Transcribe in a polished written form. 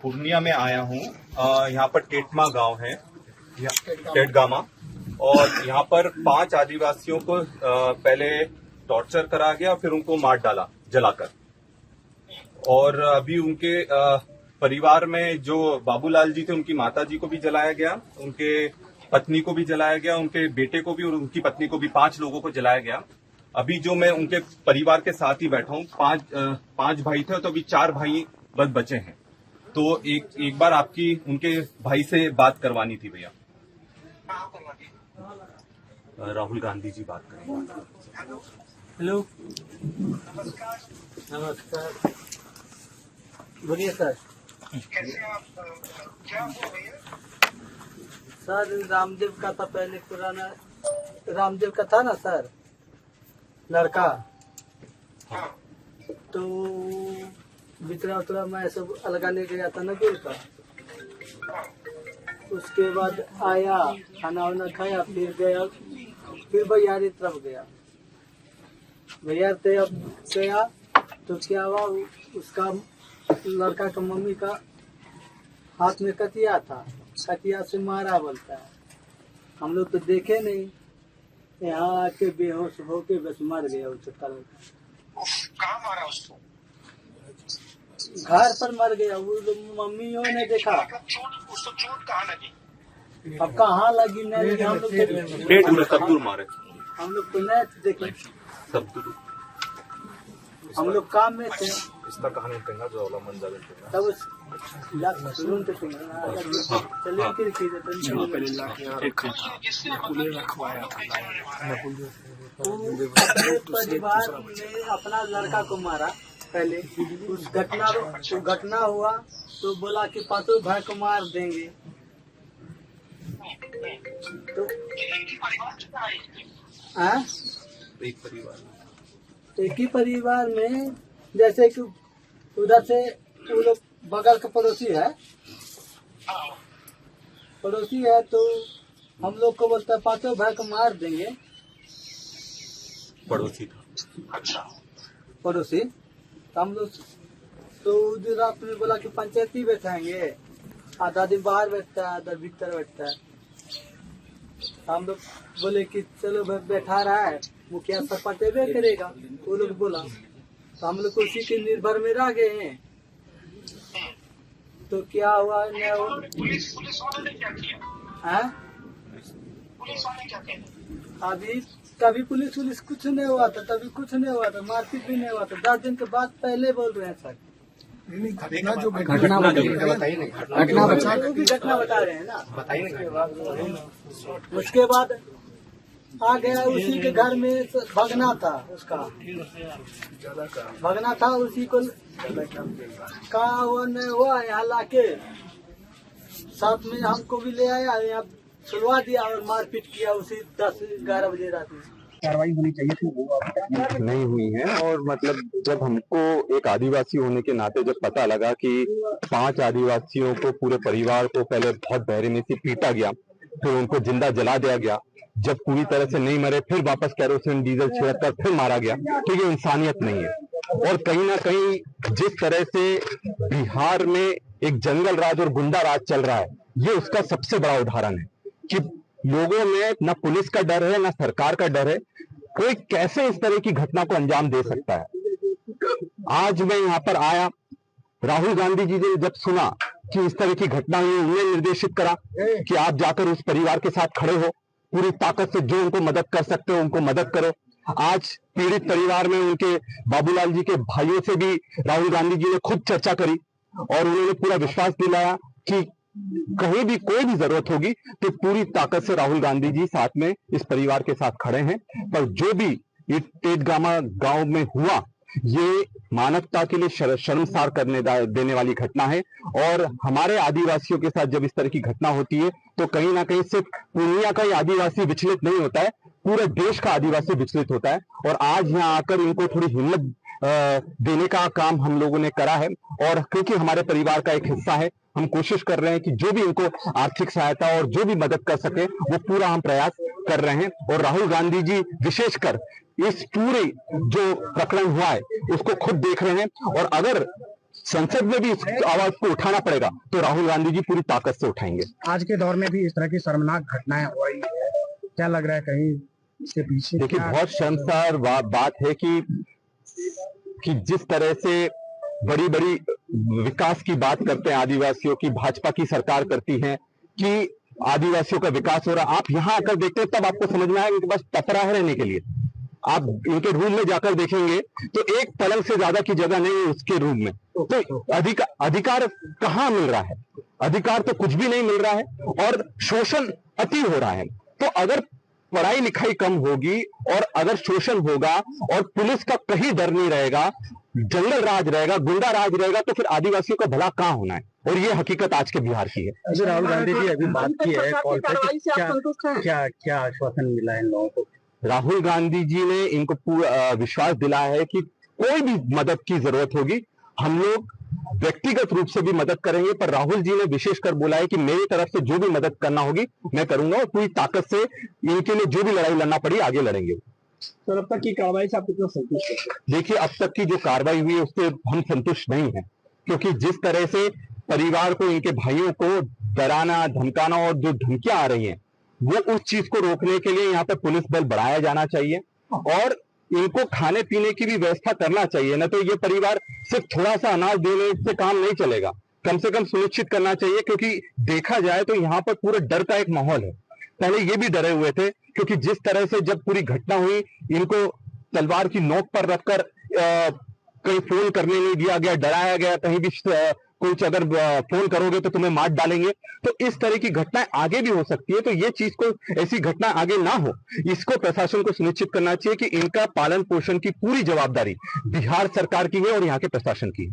पूर्णिया में आया हूँ। यहाँ पर टेटमा गांव है, टेटगामा, और यहाँ पर 5 आदिवासियों को पहले टॉर्चर करा गया, फिर उनको मार डाला जलाकर। और अभी उनके परिवार में जो बाबूलाल जी थे, उनकी माता जी को भी जलाया गया, उनके पत्नी को भी जलाया गया, उनके बेटे को भी और उनकी पत्नी को भी, 5 लोगों को जलाया गया। अभी जो मैं उनके परिवार के साथ ही बैठा हूँ, 5 भाई थे तो अभी 4 भाई बस बचे हैं। तो एक बार आपकी उनके भाई से बात करवानी थी भैया। राहुल गांधी जी बात करेंगे। हेलो, नमस्कार, बोलिए सर। कैसे आप क्या हो भैया? सर रामदेव का था पहले, पुराना रामदेव का था ना सर, लड़का। तो बितरा उतरा मैं सब अलगाने गया था नगर का। उसके बाद आया, खाना वाना खाया, फिर गया, फिर बयारी तरफ गया। बयार तरफ गया तो क्या हुआ, उसका लड़का का मम्मी का हाथ में कटिया था, कटिया से मारा बोलता है। हम लोग तो देखे नहीं, यहाँ आके बेहोश होके बस मर गया वो छोटा लड़का। कहाँ मारा उसको? घर पर मर गया वो, मम्मियों ने देखा। चोट, उसको चोट कहाँ लगी? अब कहाँ लगी नहीं लगी, हम लोग पेट में कद्दू मारे, हम लोग तो नहीं देखे, हम लोग काम में थे। इसका कहानी कहना जो वाला मन जावे तब उस चलिए परिवार में अपना लड़का को मारा। पहले उस घटना हुआ तो बोला कि 5 भाई को मार देंगे। तो एक ही परिवार में, जैसे कि उधर से वो लोग बगल का पड़ोसी है तो हम लोग को बोलता है 5 भाई को मार देंगे। पड़ोसी था। अच्छा, पड़ोसी तो हम लोग तो उधर रात में बोला कि पंचायती बैठाएंगे, आधा दिन बाहर बैठता है, आधा भीतर बैठता है। हम लोग बोले कि चलो भाई बैठा रहा है, मुखिया सपा देवे करेगा, वो लोग बोला। तो हम लोग उसी के निर्भर में रह गए हैं। तो क्या हुआ, पुलिस वाले ने क्या किया? पुलिस वाले क्या कहते? अभी कभी पुलिस कुछ नहीं हुआ था, तभी कुछ नहीं हुआ था, मारपीट भी नहीं हुआ था। 10 दिन के बाद पहले बोल रहे हैं सर। घटना बताइए ना, वो भी घटना बता रहे हैं ना, बताइए। उसके बाद आ गया, उसी के घर में भगना था, उसका भगना था, उसी को कहा हुआ नहीं हुआ, यहाँ लाके साथ में हमको भी ले आया, यहाँ छुड़वा दिया और मारपीट किया उसी 10-11 बजे रात में। कार्रवाई होनी चाहिए थी, वो नहीं हुई है। और मतलब जब हमको एक आदिवासी होने के नाते जब पता लगा कि 5 आदिवासियों को, पूरे परिवार को पहले बहुत बेरहमी से पीटा गया, फिर उनको जिंदा जला दिया गया, जब पूरी तरह से नहीं मरे फिर वापस कैरोसिन डीजल छिड़ककर फिर मारा गया, तो ये इंसानियत नहीं है। और कहीं ना कहीं जिस तरह से बिहार में एक जंगल राज और गुंडा राज चल रहा है, ये उसका सबसे बड़ा उदाहरण है कि लोगों में न पुलिस का डर है, न सरकार का डर है। कोई कैसे इस तरह की घटना को अंजाम दे सकता है। आज मैं यहाँ पर आया, राहुल गांधी जी ने जब सुना कि इस तरह की घटना हुई, उन्हें निर्देशित करा कि आप जाकर उस परिवार के साथ खड़े हो, पूरी ताकत से जो उनको मदद कर सकते हो उनको मदद करो। आज पीड़ित परिवार में उनके बाबूलाल जी के भाइयों से भी राहुल गांधी जी ने खुद चर्चा करी और उन्होंने पूरा विश्वास दिलाया कि कहीं भी कोई भी जरूरत होगी तो पूरी ताकत से राहुल गांधी जी साथ में इस परिवार के साथ खड़े हैं। पर जो भी ये टेटगामा गांव में हुआ, ये मानवता के लिए शर्मसार करने देने वाली घटना है। और हमारे आदिवासियों के साथ जब इस तरह की घटना होती है तो कहीं ना कहीं सिर्फ पूर्णिया का ही आदिवासी विचलित नहीं होता है, पूरे देश का आदिवासी विचलित होता है। और आज यहाँ आकर इनको थोड़ी हिम्मत देने का काम हम लोगों ने करा है। और क्योंकि हमारे परिवार का एक हिस्सा है, हम कोशिश कर रहे हैं कि जो भी इनको आर्थिक सहायता और जो भी मदद कर सके वो पूरा हम प्रयास कर रहे हैं। और राहुल गांधी जी विशेषकर इस पूरे जो प्रकरण हुआ है उसको खुद देख रहे हैं। और अगर संसद में भी इस आवाज को उठाना पड़ेगा, तो राहुल गांधी जी पूरी ताकत से उठाएंगे। आज के दौर में भी इस तरह की शर्मनाक घटनाएं हो रही है, क्या लग रहा है कहीं इसके पीछे? देखिए, बहुत शर्मसार बात है कि जिस तरह से बड़ी बड़ी विकास की बात करते हैं आदिवासियों की, भाजपा की सरकार करती है कि आदिवासियों का विकास हो रहा। आप यहाँ आकर देखते हैं तब आपको समझ में आएगा कि बस टपरा है रहने के लिए। आप इनके रूम में जाकर देखेंगे तो एक पलंग से ज्यादा की जगह नहीं है उसके रूम में। तो अधिकार कहाँ मिल रहा है? अधिकार तो कुछ भी नहीं मिल रहा है और शोषण अति हो रहा है। तो अगर पढ़ाई लिखाई कम होगी और अगर शोषण होगा और पुलिस का कहीं डर नहीं रहेगा, जंगल राज रहेगा, गुंडा राज रहेगा, तो फिर आदिवासियों का भला कहाँ होना है? और ये हकीकत आज के बिहार की है। अभी राहुल गांधी जी अभी बात की है कॉल पर, क्या आश्वासन मिला है इन लोगों को? राहुल गांधी जी ने इनको पूरा विश्वास दिलाया है कि कोई भी मदद की जरूरत होगी हम लोग व्यक्तिगत रूप से भी मदद करेंगे, पर राहुल जी ने विशेष कर बोला है कि मेरी तरफ से जो भी मदद करना होगी मैं करूंगा और पूरी ताकत से इनके लिए जो भी लड़ाई लड़ना पड़ी आगे लड़ेंगे। सर, अब तक की कार्रवाई से आप कितना संतुष्ट हैं? देखिए, अब तक की जो कार्रवाई हुई है उससे हम संतुष्ट नहीं है, क्योंकि जिस तरह से परिवार को, इनके भाइयों को डराना धमकाना और जो धमकियां आ रही हैं, वो उस चीज को रोकने के लिए यहाँ पे पुलिस बल बढ़ाया जाना चाहिए और इनको खाने पीने की भी व्यवस्था करना चाहिए। न तो ये परिवार सिर्फ थोड़ा सा अनाज देने से काम नहीं चलेगा, कम से कम सुनिश्चित करना चाहिए, क्योंकि देखा जाए तो यहाँ पर पूरा डर का एक माहौल है। पहले ये भी डरे हुए थे, क्योंकि जिस तरह से जब पूरी घटना हुई इनको तलवार की नोक पर रखकर कहीं फोन करने नहीं दिया गया, डराया गया, कहीं भी कुछ अगर फोन करोगे तो तुम्हें मार डालेंगे। तो इस तरह की घटनाएं आगे भी हो सकती है। तो ये चीज को, ऐसी घटना आगे ना हो, इसको प्रशासन को सुनिश्चित करना चाहिए कि इनका पालन पोषण की पूरी जवाबदारी बिहार सरकार की है और यहाँ के प्रशासन की है।